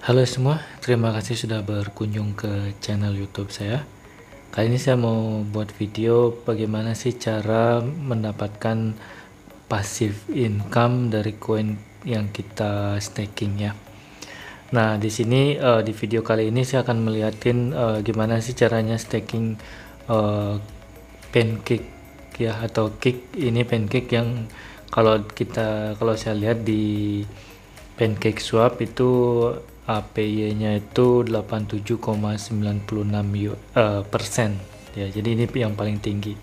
Halo semua, terima kasih sudah berkunjung ke channel YouTube saya. Kali ini saya mau buat video bagaimana sih cara mendapatkan passive income dari koin yang kita staking ya. Nah, di sini di video kali ini saya akan melihatin gimana sih caranya staking eh, pancake ya, atau cake. Ini pancake yang kalau saya lihat di Pancake Swap itu APY-nya itu 87,96% ya. Jadi ini yang paling tinggi.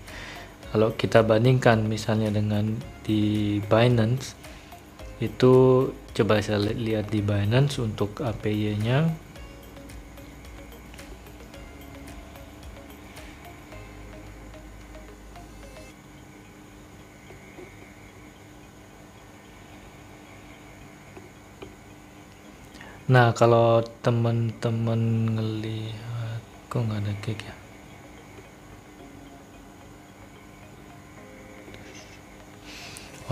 Kalau kita bandingkan misalnya dengan di Binance, itu coba saya lihat di Binance untuk APY-nya. Nah, kalau teman-teman ngelihat, kok nggak ada cake ya?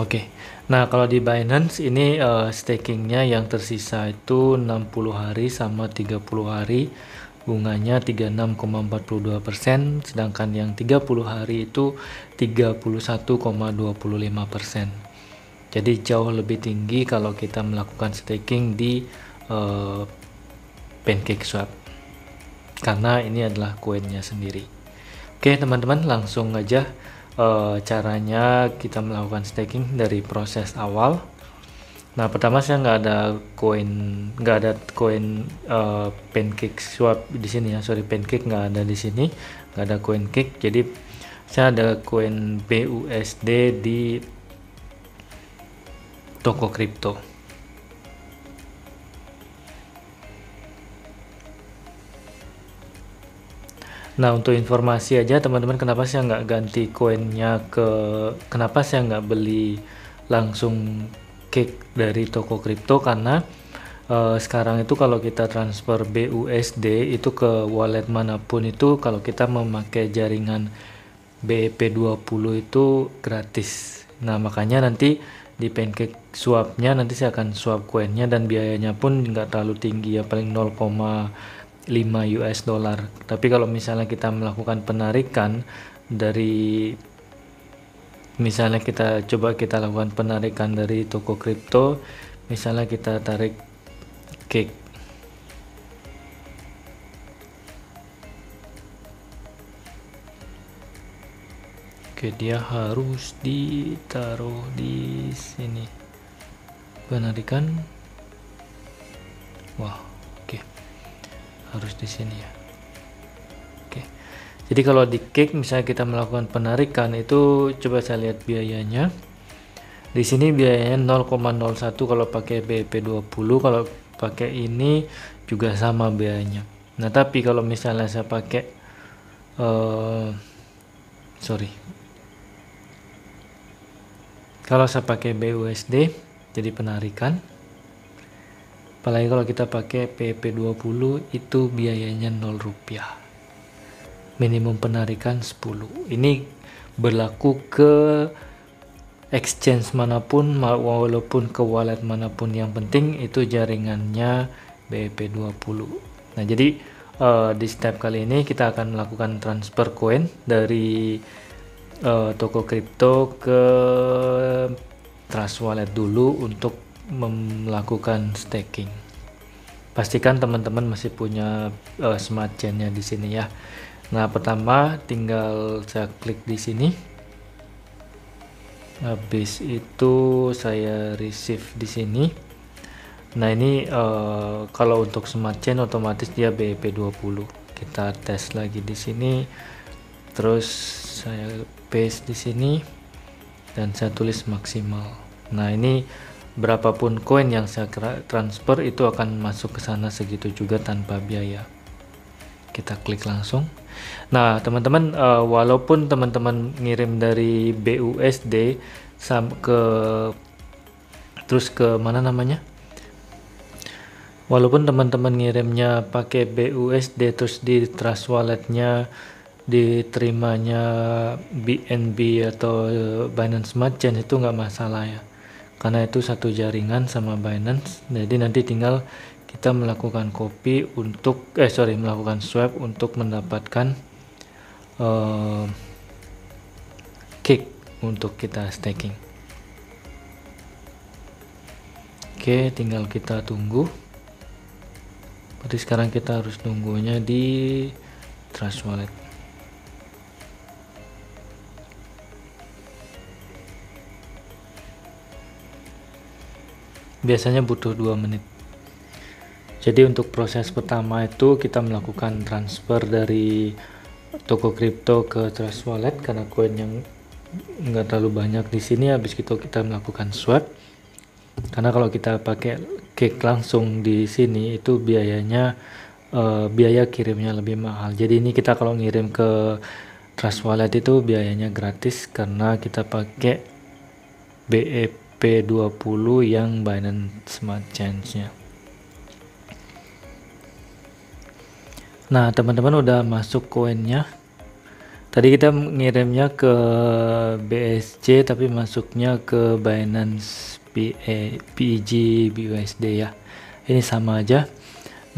Oke. Nah, kalau di Binance ini stakingnya yang tersisa itu 60 hari sama 30 hari, bunganya 36,42%, sedangkan yang 30 hari itu 31,25%. Jadi jauh lebih tinggi kalau kita melakukan staking di Pancake Swap, karena ini adalah koinnya sendiri. Oke teman-teman, langsung aja caranya kita melakukan staking dari proses awal. Nah, pertama saya nggak ada koin Pancake Swap di sini ya, sorry, Pancake nggak ada di sini, nggak ada koin Cake. Jadi saya ada koin BUSD di toko kripto. Nah, untuk informasi aja teman-teman, kenapa saya nggak ganti koinnya kenapa saya nggak beli langsung cake dari toko kripto, karena sekarang itu kalau kita transfer BUSD itu ke wallet manapun, itu kalau kita memakai jaringan BEP20 itu gratis. Nah, makanya nanti di Pancake Swap-nya nanti saya akan swap koinnya, dan biayanya pun nggak terlalu tinggi ya, paling 0,5 US dollar. Tapi kalau misalnya kita melakukan penarikan dari, misalnya kita lakukan penarikan dari toko kripto, misalnya kita tarik cake, oke, dia harus ditaruh di sini penarikan. Wah, oke, harus di sini ya. Oke, jadi kalau di cake misalnya kita melakukan penarikan itu, coba saya lihat biayanya. Di sini biayanya 0,01 kalau pakai BEP20, kalau pakai ini juga sama biayanya. Nah, tapi kalau misalnya saya pakai kalau saya pakai BUSD jadi penarikan, apalagi kalau kita pakai BEP20, itu biayanya 0 rupiah, minimum penarikan 10. Ini berlaku ke exchange manapun, walaupun ke wallet manapun, yang penting itu jaringannya BEP20. Nah, jadi di step kali ini kita akan melakukan transfer koin dari toko kripto ke Trust Wallet dulu untuk melakukan staking. Pastikan teman-teman masih punya smart chain-nya di sini ya. Nah, pertama tinggal saya klik di sini. Habis itu saya receive di sini. Nah, ini kalau untuk smart chain otomatis dia BEP20. Kita tes lagi di sini. Terus saya paste di sini dan saya tulis maksimal. Nah, ini berapapun koin yang saya transfer itu akan masuk ke sana segitu juga tanpa biaya. Kita klik langsung. Nah, teman-teman, walaupun teman-teman ngirim dari BUSD terus ke mana namanya? Walaupun teman-teman ngirimnya pakai BUSD terus di Trust Wallet-nya diterimanya BNB atau Binance Smart Chain, itu nggak masalah ya, karena itu satu jaringan sama Binance. Jadi nanti tinggal kita melakukan copy untuk melakukan swap untuk mendapatkan cake untuk kita staking. Oke, tinggal kita tunggu. Berarti sekarang kita harus nunggunya di Trust Wallet. Biasanya butuh 2 menit. Jadi untuk proses pertama itu kita melakukan transfer dari toko kripto ke Trust Wallet karena koin yang nggak terlalu banyak di sini. Habis itu kita melakukan swap. Karena kalau kita pakai cake langsung di sini itu biayanya biaya kirimnya lebih mahal. Jadi ini kita kalau ngirim ke Trust Wallet itu biayanya gratis karena kita pakai BEP20 yang Binance Smart Chain-nya. Nah, teman-teman udah masuk koinnya. Tadi kita ngirimnya ke BSC tapi masuknya ke Binance PEG BUSD ya. Ini sama aja.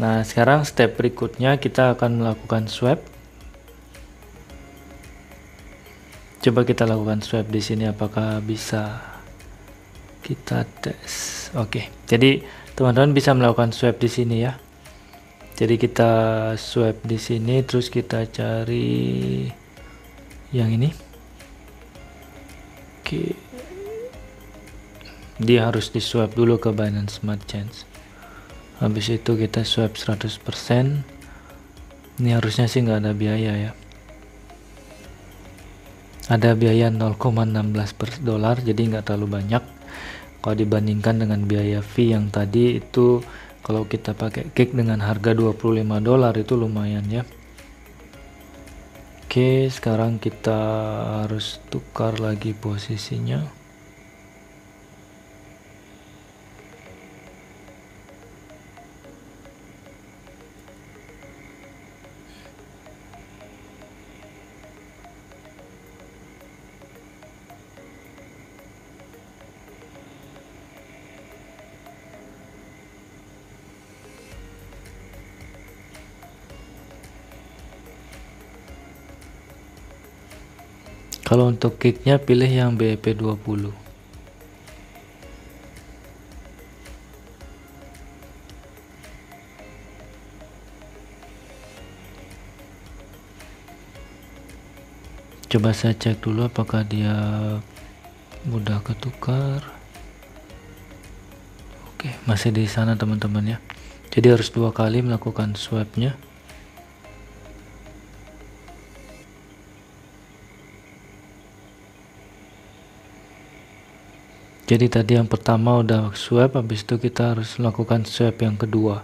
Nah, sekarang step berikutnya kita akan melakukan swap. Coba kita lakukan swap di sini, apakah bisa kita tes. Oke. Jadi teman-teman bisa melakukan swap di sini ya. Jadi kita swap di sini, terus kita cari yang ini. Oke. Dia harus di swap dulu ke Binance Smart Chain. Habis itu kita swap 100%. Ini harusnya sih nggak ada biaya ya. Ada biaya 0,16 per dolar, jadi nggak terlalu banyak. Kalau dibandingkan dengan biaya fee yang tadi itu, kalau kita pakai cake dengan harga 25 dolar itu lumayan ya. Oke, sekarang kita harus tukar lagi posisinya. Kalau untuk cake-nya pilih yang BEP20. Coba saya cek dulu apakah dia mudah ketukar. Oke, masih di sana teman-teman ya. Jadi harus 2 kali melakukan swap-nya. Jadi tadi yang pertama udah swap, habis itu kita harus lakukan swap yang kedua.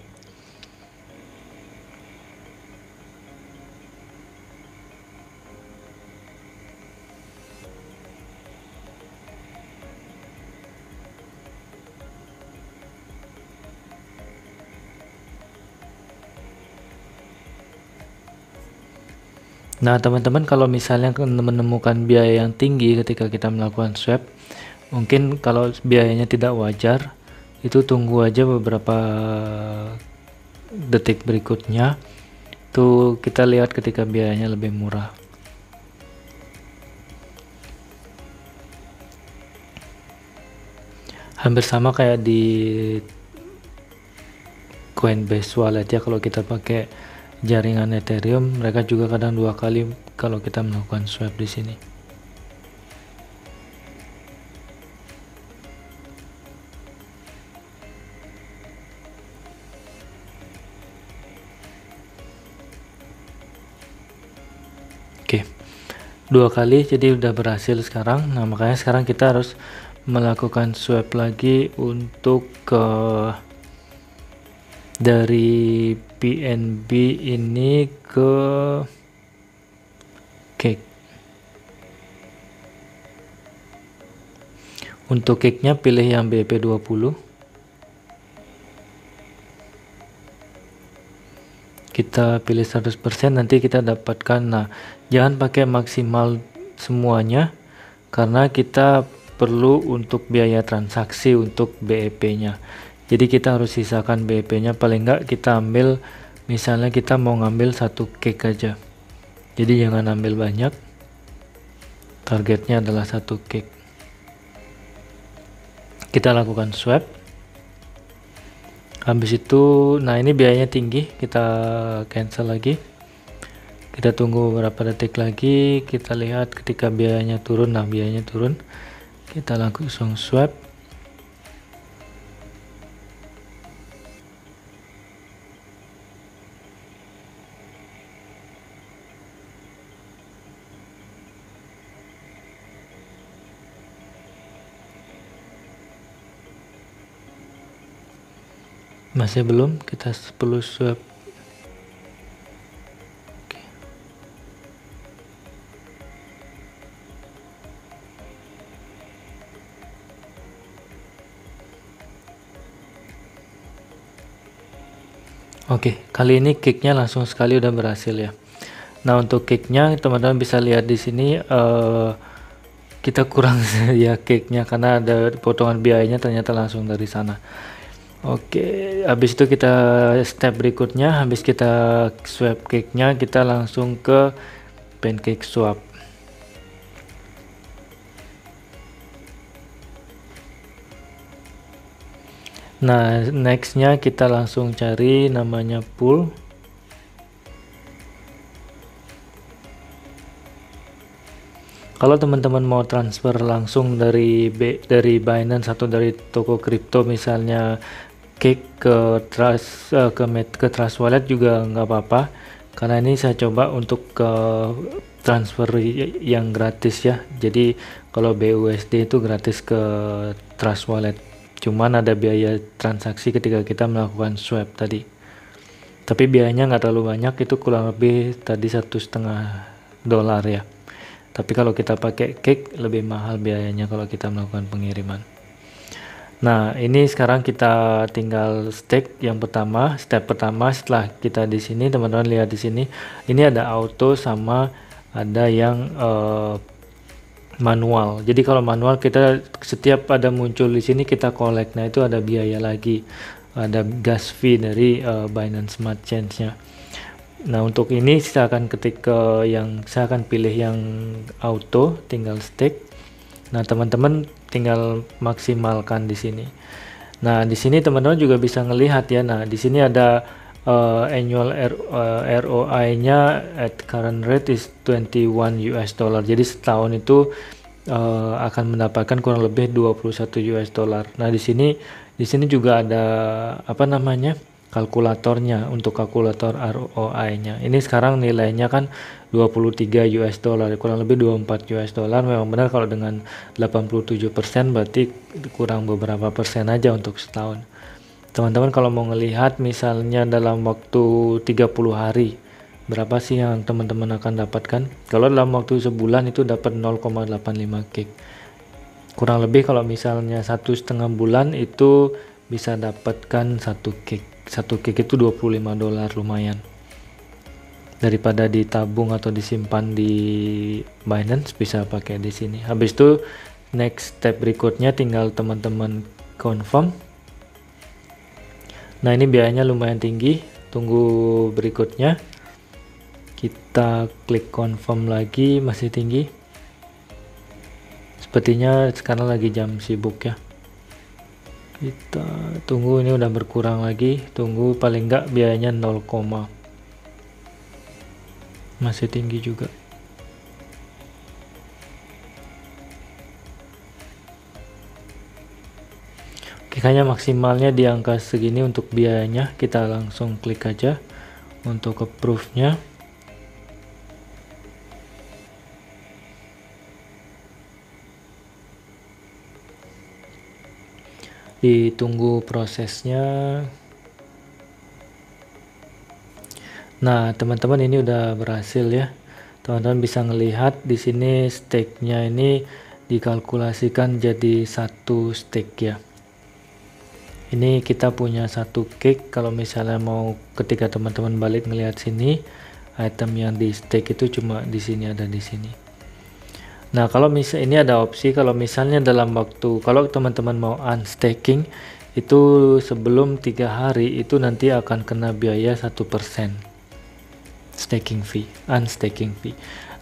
Nah, teman-teman kalau misalnya menemukan biaya yang tinggi ketika kita melakukan swap, mungkin kalau biayanya tidak wajar, itu tunggu aja beberapa detik berikutnya. Tuh kita lihat ketika biayanya lebih murah. Hampir sama kayak di Coinbase Wallet ya, kalau kita pakai jaringan Ethereum, mereka juga kadang 2 kali kalau kita melakukan swap di sini. Oke, 2 kali jadi udah berhasil sekarang. Nah, makanya sekarang kita harus melakukan swap lagi untuk dari PNB ini ke cake. Untuk cake-nya pilih yang BEP20. Kita pilih 100%, nanti kita dapatkan. Nah, jangan pakai maksimal semuanya karena kita perlu untuk biaya transaksi untuk BEP-nya. Jadi kita harus sisakan BEP-nya, paling enggak kita ambil, misalnya kita mau ngambil 1 cake aja. Jadi jangan ambil banyak. Targetnya adalah 1 cake. Kita lakukan swap. Habis itu, nah ini biayanya tinggi, kita cancel lagi. Kita tunggu beberapa detik lagi, kita lihat ketika biayanya turun. Nah, biayanya turun. Kita langsung swap. Masih belum, kita perlu swap. Oke, kali ini cake-nya langsung sekali udah berhasil ya. Nah, untuk cake-nya teman-teman bisa lihat di sini kita kurang ya cake-nya karena ada potongan biayanya ternyata langsung dari sana. Oke, habis itu kita step berikutnya, habis kita swap cake-nya, kita langsung ke pancake swap. Nah, nextnya kita langsung cari namanya pool. Kalau teman-teman mau transfer langsung dari Binance atau dari toko kripto, misalnya cake ke Trust Wallet juga nggak apa-apa, karena ini saya coba untuk transfer yang gratis ya. Jadi kalau BUSD itu gratis ke Trust Wallet, cuman ada biaya transaksi ketika kita melakukan swap tadi, tapi biayanya nggak terlalu banyak, itu kurang lebih tadi $1,5 ya. Tapi kalau kita pakai cake lebih mahal biayanya kalau kita melakukan pengiriman. Nah, ini sekarang kita tinggal stake yang pertama. Step pertama setelah kita di sini, teman-teman lihat di sini, ini ada auto sama ada yang manual. Jadi kalau manual kita setiap ada muncul di sini kita collect. Nah, itu ada biaya lagi. Ada gas fee dari Binance Smart Chain-nya. Nah, untuk ini saya akan saya akan pilih yang auto, tinggal stake. Nah, teman-teman tinggal maksimalkan di sini. Nah, di sini teman-teman juga bisa ngelihat ya. Nah, di sini ada annual ROI-nya at current rate is $21. Jadi setahun itu akan mendapatkan kurang lebih $21. Nah, di sini juga ada apa namanya? Kalkulatornya untuk kalkulator ROI-nya. Ini sekarang nilainya kan $23, kurang lebih $24. Memang benar kalau dengan 87% berarti kurang beberapa persen aja untuk setahun. Teman-teman kalau mau ngelihat misalnya dalam waktu 30 hari berapa sih yang teman-teman akan dapatkan? Kalau dalam waktu sebulan itu dapat 0,85 gig. Kurang lebih kalau misalnya 1,5 bulan itu bisa dapatkan 1 gig. 1 gig itu $25, lumayan. Daripada ditabung atau disimpan di Binance, bisa pakai di sini. Habis itu next step berikutnya tinggal teman-teman confirm. Nah, ini biayanya lumayan tinggi. Tunggu berikutnya. Kita klik confirm lagi, masih tinggi. Sepertinya sekarang lagi jam sibuk ya. Kita tunggu, ini udah berkurang lagi. Tunggu, paling enggak biayanya 0, masih tinggi juga. Oke, kayaknya maksimalnya di angka segini untuk biayanya. Kita langsung klik aja untuk approve-nya. Ditunggu prosesnya. Nah, teman-teman ini udah berhasil ya. Teman-teman bisa ngelihat di sini stake-nya ini dikalkulasikan jadi 1 stake ya. Ini kita punya 1 cake. Kalau misalnya mau ketika teman-teman balik ngelihat sini, item yang di stake itu cuma di sini, ada di sini. Nah, kalau misalnya ini ada opsi, kalau misalnya dalam waktu, kalau teman-teman mau unstaking, itu sebelum 3 hari itu nanti akan kena biaya 1% staking fee, unstaking fee.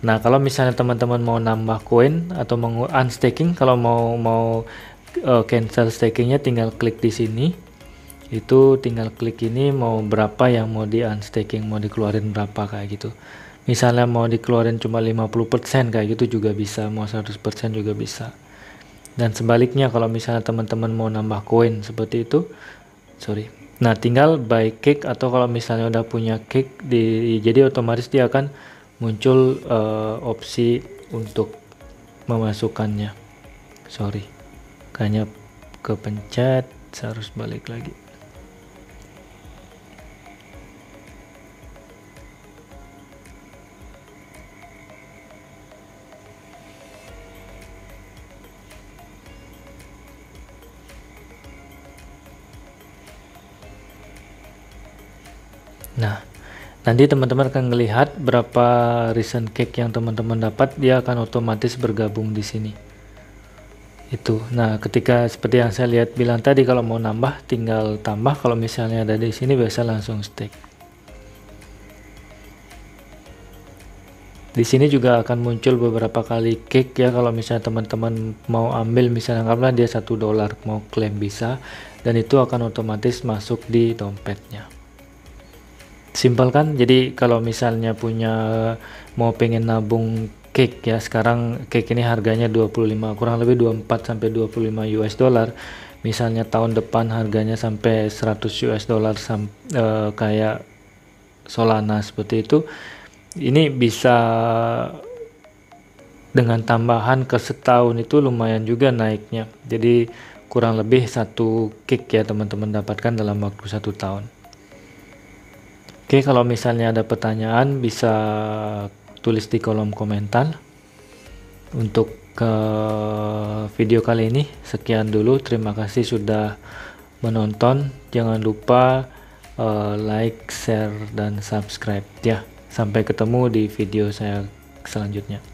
Nah, kalau misalnya teman-teman mau nambah koin atau mau unstaking, kalau mau cancel stakingnya, tinggal klik di sini. Itu tinggal klik ini mau berapa yang mau di unstaking, mau dikeluarin berapa kayak gitu. Misalnya mau dikeluarin cuma 50% kayak gitu juga bisa, mau 100% juga bisa. Dan sebaliknya kalau misalnya teman-teman mau nambah koin seperti itu, nah tinggal buy cake, atau kalau misalnya udah punya cake jadi otomatis dia akan muncul opsi untuk memasukkannya. Kayaknya kepencet, saya harus balik lagi. Nah, nanti teman-teman akan melihat berapa recent cake yang teman-teman dapat, dia akan otomatis bergabung di sini. Itu. Nah, ketika seperti yang saya lihat bilang tadi, kalau mau nambah tinggal tambah, kalau misalnya ada di sini biasa langsung stake. Di sini juga akan muncul beberapa kali cake ya, kalau misalnya teman-teman mau ambil, misalnya anggaplah dia $1 mau klaim bisa, dan itu akan otomatis masuk di dompetnya. Simpel kan? Jadi kalau misalnya mau pengen nabung cake ya, sekarang cake ini harganya 25, kurang lebih 24 sampai 25 US dollar. Misalnya tahun depan harganya sampai 100 US dollar, kayak Solana seperti itu. Ini bisa dengan tambahan ke setahun itu lumayan juga naiknya. Jadi kurang lebih 1 cake ya teman-teman dapatkan dalam waktu 1 tahun. Oke, kalau misalnya ada pertanyaan bisa tulis di kolom komentar. Untuk video kali ini sekian dulu, terima kasih sudah menonton. Jangan lupa like, share, dan subscribe ya. Sampai ketemu di video saya selanjutnya.